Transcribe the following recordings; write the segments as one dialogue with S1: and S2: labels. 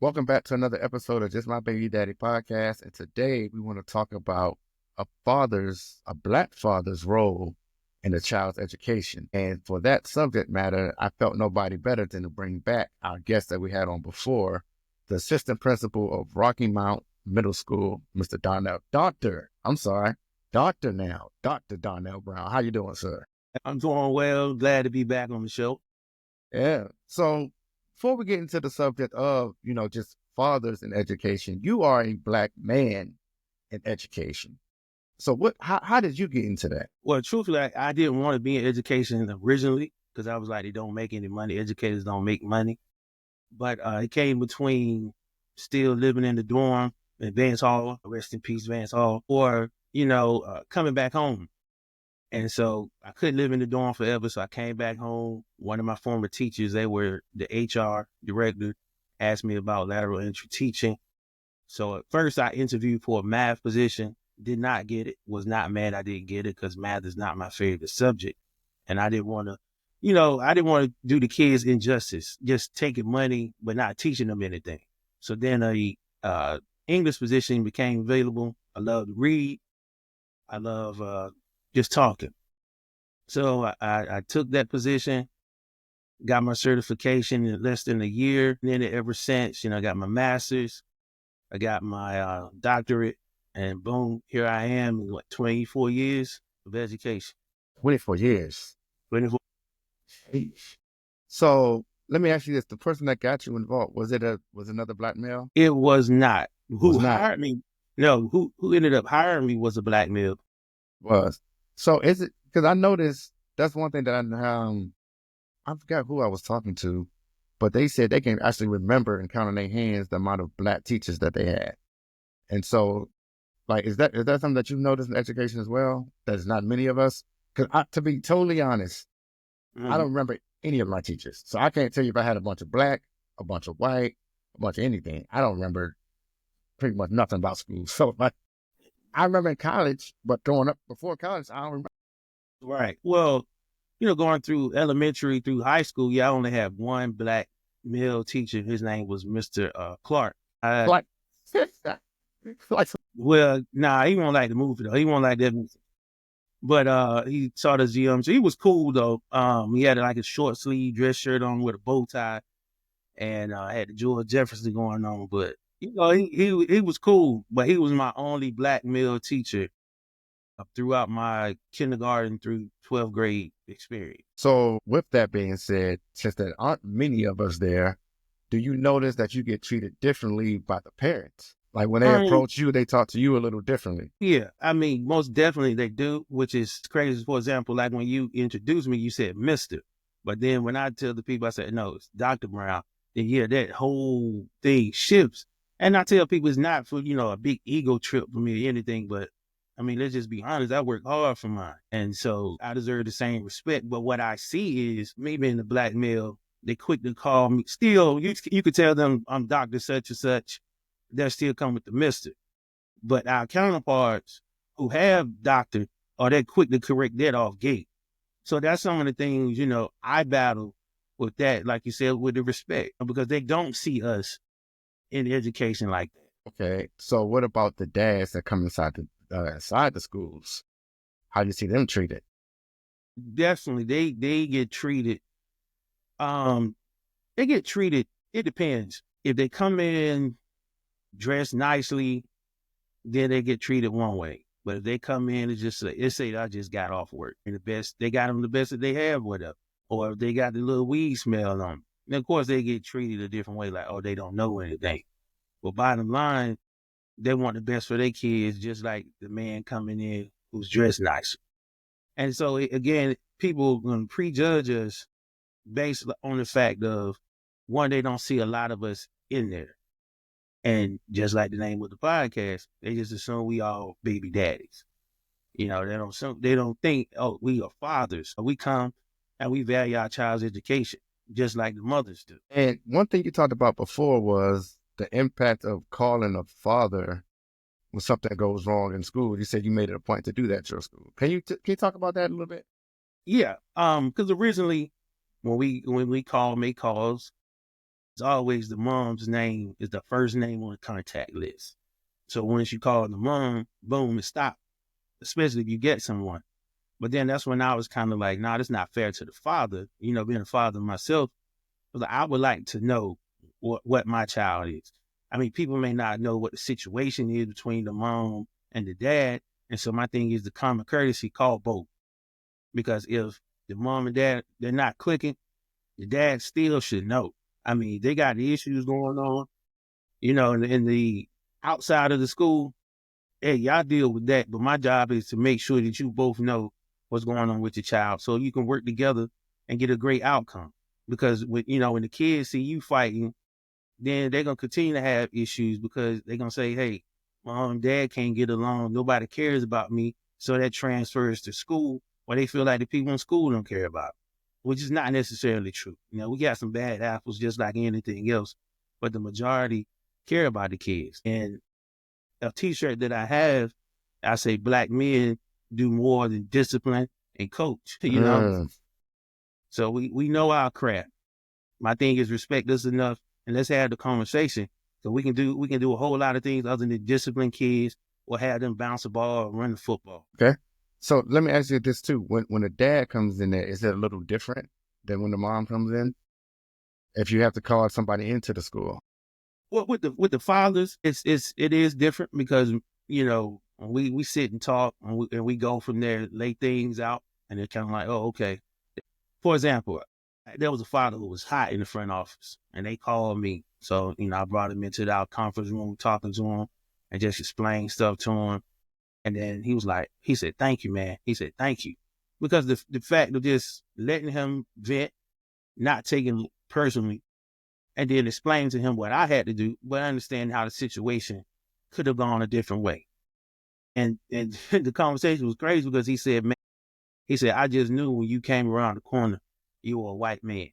S1: Welcome back to another episode of Just My Baby Daddy podcast. And today we want to talk about a Black father's role in a child's education. And for that subject matter, I felt nobody better than to bring back our guest that we had on before, the assistant principal of Rocky Mount Middle School, Mr. Dr. Donnell Brown. How you doing, sir?
S2: I'm doing well. Glad to be back on the show.
S1: Yeah. So before we get into the subject of, just fathers in education, you are a Black man in education. So how did you get into that?
S2: Well, truthfully, I didn't want to be in education originally because I was like, they don't make any money. Educators don't make money. But it came between still living in the dorm in Vance Hall, rest in peace, Vance Hall, or, coming back home. And so I couldn't live in the dorm forever. So I came back home. One of my former teachers, they were the HR director, asked me about lateral entry teaching. So at first I interviewed for a math position, did not get it, was not mad I didn't get it because math is not my favorite subject. And I didn't want to, I didn't want to do the kids injustice, just taking money, but not teaching them anything. So then a English position became available. I love to read. I love just talking. So I took that position, got my certification in less than a year. And then ever since, I got my master's, I got my doctorate, and boom, here I am in 24 years of education.
S1: 24 years.
S2: 24.
S1: So let me ask you this: the person that got you involved, was another Black male?
S2: It was not. Who
S1: not.
S2: hired me? No, who ended up hiring me was a Black male.
S1: Was. So is it, because I noticed that's one thing that I forgot who I was talking to, but they said they can actually remember and count on their hands the amount of Black teachers that they had. And so, like, is that something that you've noticed in education as well? There's not many of us. Because to be totally honest, I don't remember any of my teachers. So I can't tell you if I had a bunch of Black, a bunch of white, a bunch of anything. I don't remember pretty much nothing about school. So I remember in college, but growing up before college, I don't remember.
S2: Right. Well, going through elementary through high school, I only had one Black male teacher. His name was Mr. Clark.
S1: Like,
S2: well, nah, he won't like the movie though. He won't like that movie. But he taught us geometry. He was cool though. He had like a short sleeve dress shirt on with a bow tie, and had the George Jefferson going on. But he was cool. But he was my only Black male teacher throughout my kindergarten through 12th grade experience.
S1: So with that being said, since there aren't many of us there, do you notice that you get treated differently by the parents? Like when they approach you, they talk to you a little differently.
S2: Yeah, I mean, most definitely they do, which is crazy. For example, like when you introduced me, you said Mr. But then when I tell the people, I said, no, it's Dr. Brown. Then that whole thing shifts. And I tell people it's not for, a big ego trip for me or anything, but I mean, let's just be honest. I work hard for mine. And so I deserve the same respect. But what I see is maybe in the Black male, they quick to call me. Still, you could tell them I'm Dr. Such and such. They'll still come with the Mr. But our counterparts who have doctor are that quick to correct that off gate. So that's some of the things, I battle with that, like you said, with the respect, because they don't see us in education like that.
S1: Okay. So what about the dads that come inside the schools? How do you see them treated?
S2: Definitely. They get treated. They get treated. It depends. If they come in dressed nicely, then they get treated one way. But if they come in and just say I just got off work and they got them the best that they have with them, or if they got the little weed smell on them, then of course they get treated a different way, like, oh, they don't know anything. But bottom line, they want the best for their kids, just like the man coming in who's dressed nice. And so again, people going to prejudge us based on the fact of, one, they don't see a lot of us in there. And just like the name of the podcast, they just assume we all baby daddies. They don't think, oh, we are fathers. We come and we value our child's education, just like the mothers do.
S1: And one thing you talked about before was the impact of calling a father when something goes wrong in school. You said you made it a point to do that at your school. Can you talk about that a little bit?
S2: Yeah, because originally when we make calls, it's always the mom's name is the first name on the contact list. So once you call the mom, boom, it stops, especially if you get someone. But then that's when I was kind of like, nah, that's not fair to the father. You know, being a father myself, I would like to know what my child is. I mean, people may not know what the situation is between the mom and the dad. And so my thing is the common courtesy, call both. Because if the mom and dad, they're not clicking, the dad still should know. I mean, they got the issues going on, you know, in the outside of the school. Hey, y'all deal with that. But my job is to make sure that you both know what's going on with your child so you can work together and get a great outcome. Because when the kids see you fighting, then they're gonna continue to have issues because they're gonna say, hey, mom and dad can't get along, nobody cares about me. So that transfers to school where they feel like the people in school don't care about, which is not necessarily true. You know, we got some bad apples just like anything else, but the majority care about the kids. And a t-shirt that I have, I say black men do more than discipline and coach, you know? So we know our craft. My thing is respect us enough and let's have the conversation. So we can do a whole lot of things other than discipline kids or have them bounce a ball or run the football.
S1: Okay. So let me ask you this too. When the dad comes in there, is it a little different than when the mom comes in? If you have to call somebody into the school?
S2: Well, with the fathers, it is different because, you know, we sit and talk and we go from there, lay things out, and they're kind of like, oh, okay. For example, there was a father who was hot in the front office and they called me. So, you know, I brought him into our conference room, talking to him and just explained stuff to him. And then he said, thank you, man. He said, thank you. Because the fact of just letting him vent, not taking it personally, and then explaining to him what I had to do, but understanding how the situation could have gone a different way. And the conversation was crazy because he said, man, I just knew when you came around the corner, you were a white man.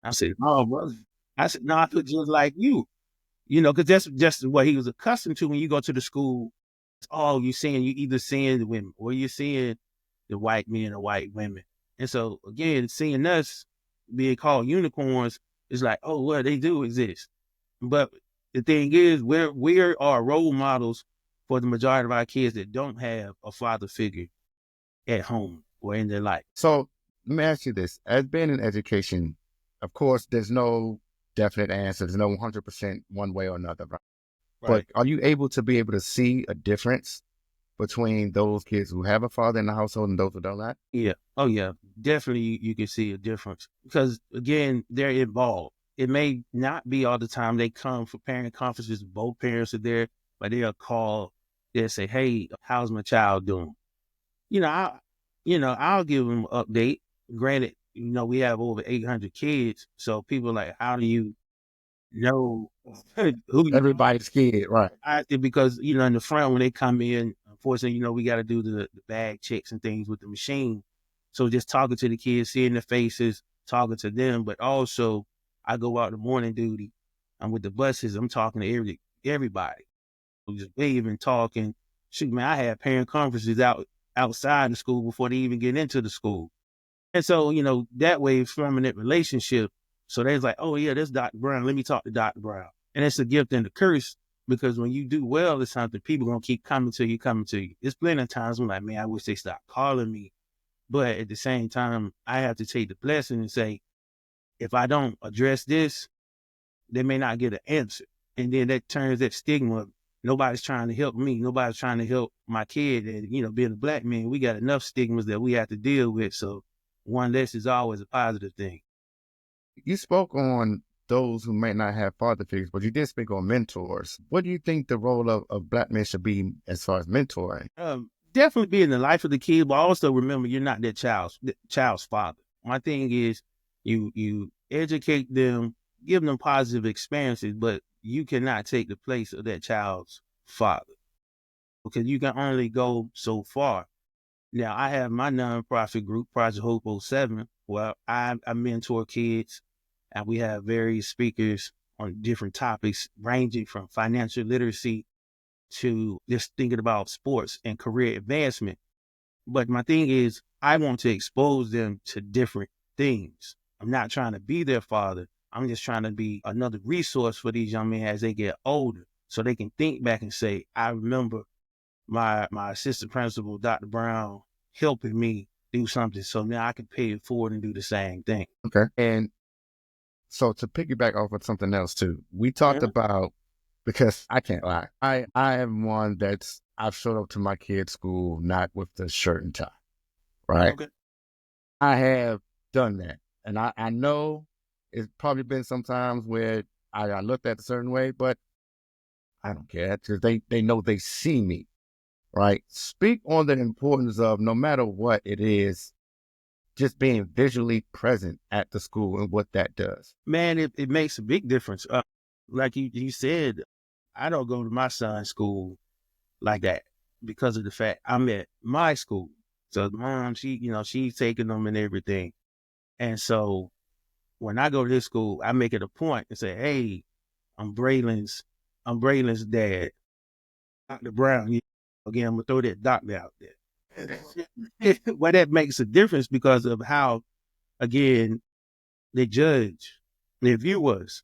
S2: I said, no, brother. I said, no, I feel just like you. You know, because that's just what he was accustomed to when you go to the school. Oh, you either seeing the women or you're seeing the white men or white women. And so again, seeing us being called unicorns is like, oh, well, they do exist. But the thing is, we are role models for the majority of our kids that don't have a father figure at home or in their life.
S1: So let me ask you this. As being in education, of course, there's no definite answer. There's no 100% one way or another, right? But are you able to see a difference between those kids who have a father in the household and those who don't have?
S2: Yeah. Oh, yeah. Definitely you can see a difference because, again, they're involved. It may not be all the time they come for parent conferences, both parents are there, but they'll call, they'll say, hey, how's my child doing? I'll give them an update. Granted, we have over 800 kids. So people are like, how do you know who
S1: Everybody's kid, right?
S2: because, in the front, when they come in, unfortunately, we got to do the bag checks and things with the machine. So just talking to the kids, seeing their faces, talking to them, but also I go out to morning duty. I'm with the buses. I'm talking to everybody. I'm just waving, talking. Shoot, man, I had parent conferences outside the school before they even get into the school. And so, that way it's forming that relationship. So they're like, oh yeah, that's Dr. Brown. Let me talk to Dr. Brown. And it's a gift and a curse because when you do well, it's something people gonna keep coming to you. It's plenty of times I'm like, man, I wish they stopped calling me. But at the same time, I have to take the blessing and say, if I don't address this, they may not get an answer. And then that turns that stigma. Nobody's trying to help me. Nobody's trying to help my kid. And, being a black man, we got enough stigmas that we have to deal with. So one less is always a positive thing.
S1: You spoke on those who may not have father figures, but you did speak on mentors. What do you think the role of black men should be as far as mentoring?
S2: Definitely be in the life of the kid, but also remember you're not that child's father. My thing is you educate them, give them positive experiences, but you cannot take the place of that child's father because you can only go so far. Now, I have my nonprofit group, Project Hope '07, where I mentor kids, and we have various speakers on different topics, ranging from financial literacy to just thinking about sports and career advancement. But my thing is, I want to expose them to different things. I'm not trying to be their father, I'm just trying to be another resource for these young men as they get older, so they can think back and say, I remember my assistant principal, Dr. Brown, helping me do something, so now I can pay it forward and do the same thing.
S1: Okay. And so to piggyback off of something else too, we talked about, because I can't lie, I am one that's, I've showed up to my kids' school not with the shirt and tie, right?
S2: Okay.
S1: I have done that. And I know it's probably been sometimes where I looked at a certain way, but I don't care because they know they see me, right? Speak on the importance of, no matter what it is, just being visually present at the school and what that does.
S2: Man, it makes a big difference. Like you said, I don't go to my son's school like that because of the fact I'm at my school. So mom, she's taking them and everything. And so when I go to his school, I make it a point to say, hey, I'm Braylon's dad, Dr. Brown. Again, I'm gonna throw that doctor out there. Well, that makes a difference because of how, again, they judge their viewers.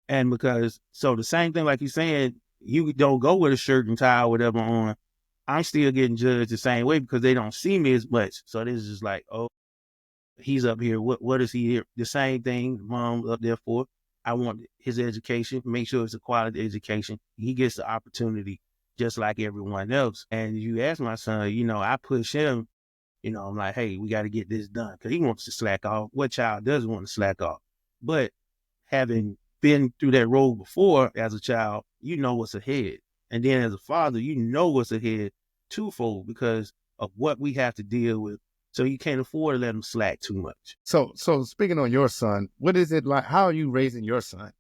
S2: And because, so the same thing, like you're saying, you don't go with a shirt and tie or whatever on, I'm still getting judged the same way because they don't see me as much. So this is like, oh, he's up here. What is he here? The same thing mom up there for. I want his education, make sure it's a quality education. He gets the opportunity just like everyone else. And you ask my son, I push him, I'm like, hey, we got to get this done because he wants to slack off. What child doesn't want to slack off? But having been through that road before as a child, you know what's ahead. And then as a father, you know what's ahead twofold because of what we have to deal with. So you can't afford to let them slack too much.
S1: So speaking on your son, what is it like? How are you raising your son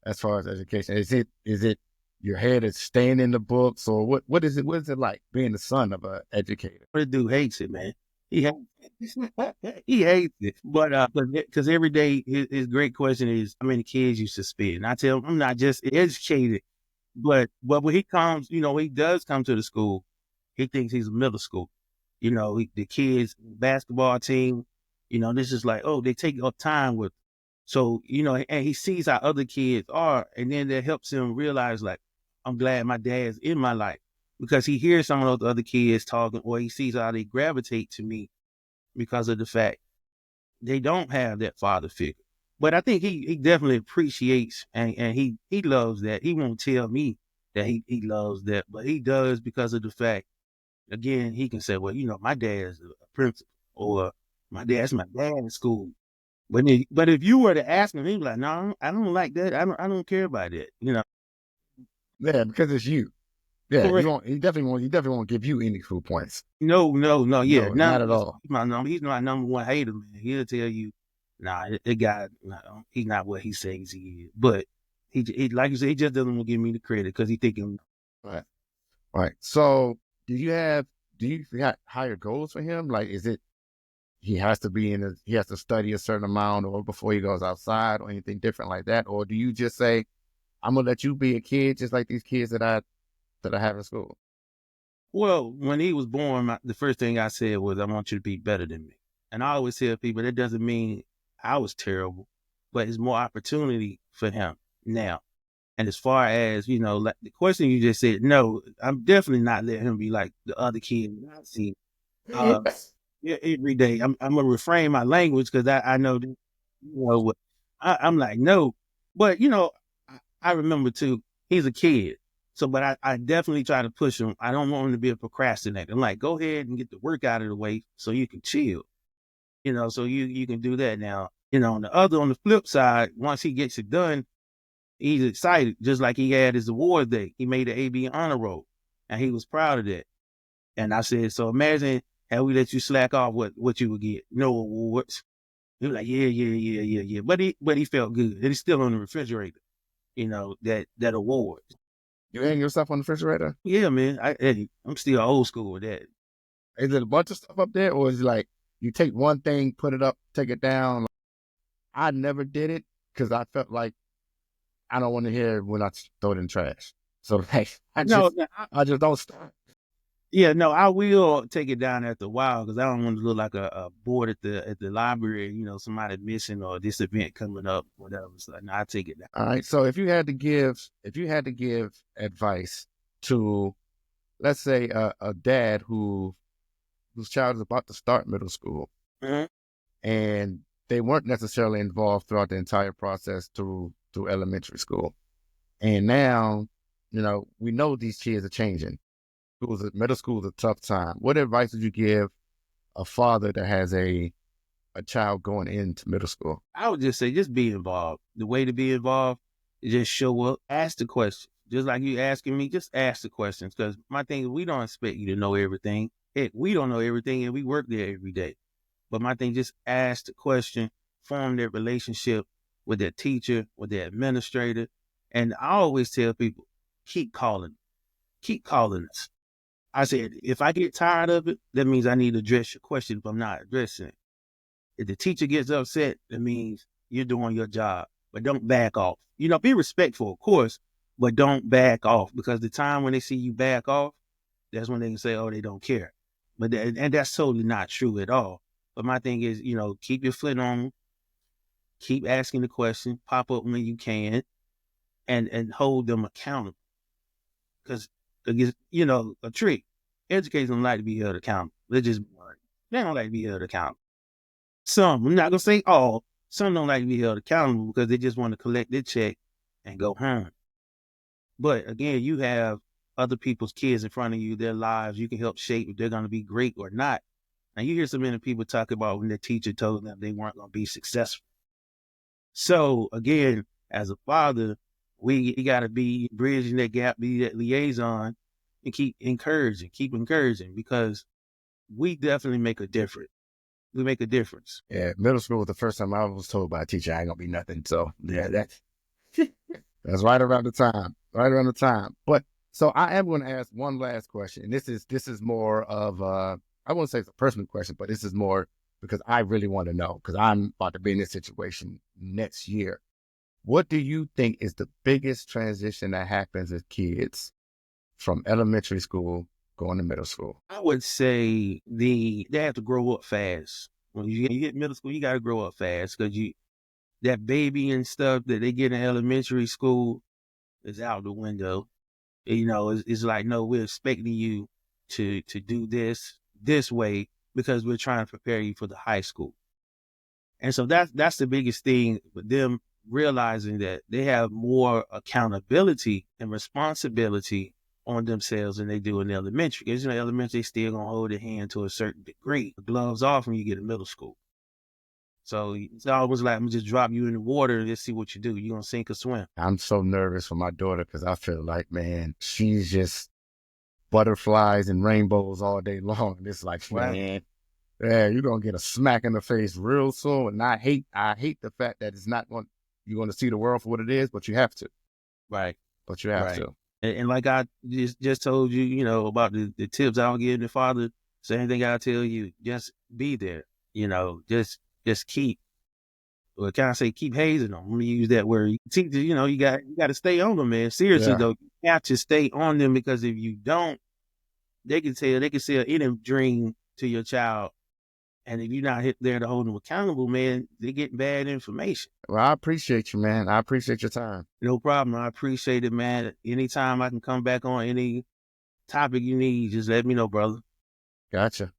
S1: as far as education? Is it your head is staying in the books, or what is it? What is it like being the son of an educator?
S2: The dude hates it, man. He hates it. He hates it. But because every day his great question is, how many kids you suspend? And I tell him I'm not just educated, but when he comes, he does come to the school. He thinks he's a middle school. The kids basketball team. This is like, oh, they take up time with. So and he sees how other kids are, and then that helps him realize, like, I'm glad my dad's in my life because he hears some of those other kids talking, or he sees how they gravitate to me because of the fact they don't have that father figure. But I think he definitely appreciates and he loves that. He won't tell me that he loves that, but he does because of the fact, again, he can say, well, my dad's a principal, or my dad's my dad in school. But if you were to ask him, he'd be like, no, I don't like that. I don't care about that.
S1: Yeah, because it's you. Yeah,
S2: Correct.
S1: he definitely won't give you any food points.
S2: No, yeah,
S1: No, not at all.
S2: He's my number one hater, man. He'll tell you, nah, that guy, no, he's not what he says he is. But he like you said, he just doesn't want to give me the credit because he thinking.
S1: Right. Right. So do you got higher goals for him? Like, is it he has to study a certain amount or before he goes outside or anything different like that? Or do you just say, I'm gonna let you be a kid just like these kids that I have in school?
S2: Well, when he was born, the first thing I said was, I want you to be better than me. And I always tell people that doesn't mean I was terrible, but it's more opportunity for him now. And as far as, like the question you just said, no, I'm definitely not letting him be like the other kid I see. Yeah, every day. I'm gonna refrain my language because I know that, what I'm like, no. But I remember too, he's a kid. So but I definitely try to push him. I don't want him to be a procrastinator. I'm like, go ahead and get the work out of the way so you can chill. So you can do that now. On the flip side, once he gets it done, he's excited, just like he had his award day. He made the AB honor roll, and he was proud of that. And I said, so imagine how we let you slack off, what you would get. No awards. He was like, yeah. But he felt good. And he's still on the refrigerator, that award.
S1: You hang yourself on the refrigerator?
S2: Yeah, man. I'm still old school with that.
S1: Is it a bunch of stuff up there, or is it like you take one thing, put it up, take it down? I never did it because I felt like I don't want to hear when I throw it in trash. So like I just don't start.
S2: Yeah, no, I will take it down after a while because I don't want to look like a board at the library. Somebody missing or this event coming up, whatever. So no, I take it down.
S1: All right. So if you had to give advice to, let's say, a dad whose child is about to start middle school,
S2: Mhm.
S1: and they weren't necessarily involved throughout the entire process through elementary school, and now, we know these kids are changing. Middle school is a tough time. What advice would you give a father that has a child going into middle school?
S2: I would just say, just be involved. The way to be involved is just show up, ask the questions. Just like you asking me, just ask the questions. Because my thing is, we don't expect you to know everything. Heck, we don't know everything, and we work there every day. But my thing, just ask the question, form their relationship with their teacher, with their administrator. And I always tell people, keep calling us. I said, if I get tired of it, that means I need to address your question if I'm not addressing it. If the teacher gets upset, that means you're doing your job, but don't back off. Be respectful, of course, but don't back off, because the time when they see you back off, that's when they can say, oh, they don't care. And that's totally not true at all. But my thing is, keep your foot on, keep asking the question, pop up when you can, and hold them accountable. Because, a trick, educators don't like to be held accountable. They don't like to be held accountable. Some, I'm not going to say all, some don't like to be held accountable because they just want to collect their check and go home. But again, you have other people's kids in front of you, their lives. You can help shape if they're going to be great or not. And you hear so many people talk about when their teacher told them they weren't going to be successful. So again, as a father, we got to be bridging that gap, be that liaison, and keep encouraging, because we definitely make a difference. We make a difference.
S1: Yeah, middle school was the first time I was told by a teacher I ain't gonna be nothing. So yeah, that's right around the time. Right around the time. But so I am going to ask one last question, and this is more of I won't say it's a personal question, but this is more because I really want to know, because I'm about to be in this situation next year. What do you think is the biggest transition that happens with kids from elementary school going to middle school?
S2: I would say they have to grow up fast. When you get middle school, you got to grow up fast, because that baby and stuff that they get in elementary school is out the window. It's like, no, we're expecting you to do this way because we're trying to prepare you for the high school. And so that's the biggest thing with them, realizing that they have more accountability and responsibility on themselves than they do in elementary. Because, elementary, they still going to hold their hand to a certain degree. The gloves off when you get to middle school. So it's almost like, I'm just drop you in the water and just see what you do. You're going to sink or swim.
S1: I'm so nervous for my daughter because I feel like, man, she's just butterflies and rainbows all day long. And it's like,
S2: Right.
S1: man, yeah, you're going to get a smack in the face real soon. And I hate the fact that you're going to see the world for what it is, but you have to.
S2: Right.
S1: But you have to.
S2: And like I just told you, about the tips I'll give the father, same thing I'll tell you, just be there, just keep, or can I say keep hazing them? Let me use that word. Teachers, you got to stay on them, man. Seriously, though, you have to stay on them, because if you don't, they can sell any dream to your child. And if you're not there to hold them accountable, man, they get bad information.
S1: Well, I appreciate you, man. I appreciate your time.
S2: No problem. I appreciate it, man. Anytime I can come back on any topic you need, just let me know, brother.
S1: Gotcha.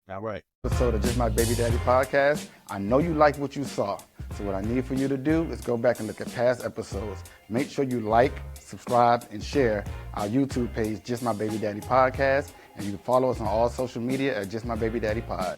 S2: All right.
S1: Episode of Just My Baby Daddy podcast. I know you liked what you saw. So what I need for you to do is go back and look at past episodes. Make sure you like, subscribe, and share our YouTube page, Just My Baby Daddy Podcast. And you can follow us on all social media at Just My Baby Daddy Pod.